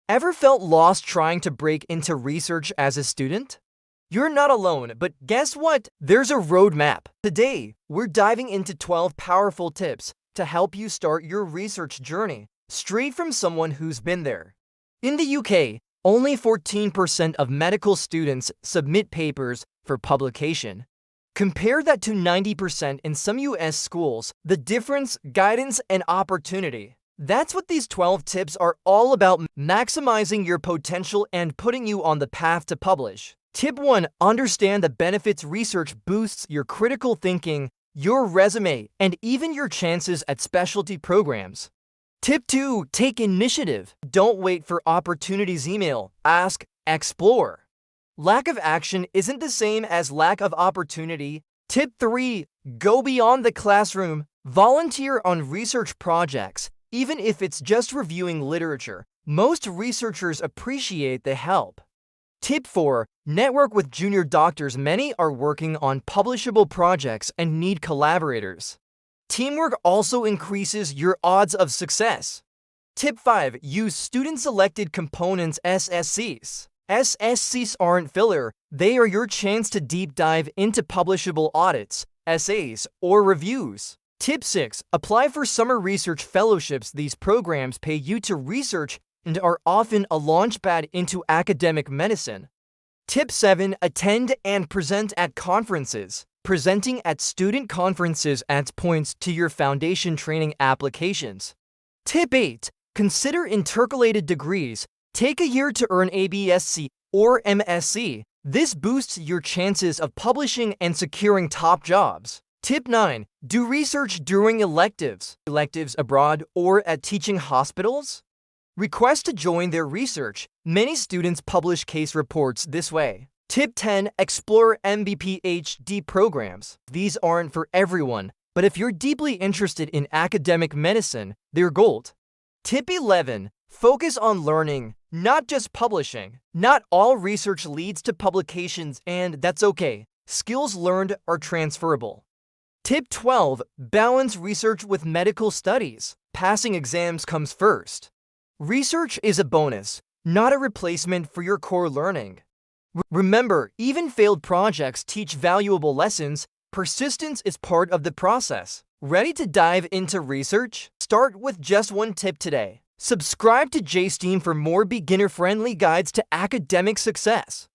Ever felt lost trying to break into research as a student? You're not alone, but guess what? There's a roadmap. Today, we're diving into 12 powerful tips to help you start your research journey, straight from someone who's been there. In the UK, only 14% of medical students submit papers for publication. Compare that to 90% in some US schools. The difference, guidance, and opportunity. That's what these 12 tips are all about: maximizing your potential and putting you on the path to publish. Tip 1. Understand the benefits. Research boosts your critical thinking, your resume, and even your chances at specialty programs. Tip 2. Take initiative. Don't wait for opportunities. Email, ask, explore. Lack of action isn't the same as lack of opportunity. Tip 3. Go beyond the classroom. Volunteer on research projects. Even if it's just reviewing literature, most researchers appreciate the help. Tip 4. Network with junior doctors. Many are working on publishable projects and need collaborators. Teamwork also increases your odds of success. Tip 5. Use student-selected components, SSCs. SSCs aren't filler. They are your chance to deep dive into publishable audits, essays, or reviews. Tip 6. Apply for summer research fellowships. These programs pay you to research and are often a launchpad into academic medicine. Tip 7. Attend and present at conferences. Presenting at student conferences adds points to your foundation training applications. Tip 8. Consider intercalated degrees. Take a year to earn a BSc or MSc. This boosts your chances of publishing and securing top jobs. Tip 9. Do research during electives. Electives abroad or at teaching hospitals? Request to join their research. Many students publish case reports this way. Tip 10. Explore MB-PhD programs. These aren't for everyone, but if you're deeply interested in academic medicine, they're gold. Tip 11. Focus on learning, not just publishing. Not all research leads to publications, and that's okay. Skills learned are transferable. Tip 12. Balance research with medical studies. Passing exams comes first. Research is a bonus, not a replacement for your core learning. Remember, even failed projects teach valuable lessons. Persistence is part of the process. Ready to dive into research? Start with just one tip today. Subscribe to JSTEAM for more beginner-friendly guides to academic success.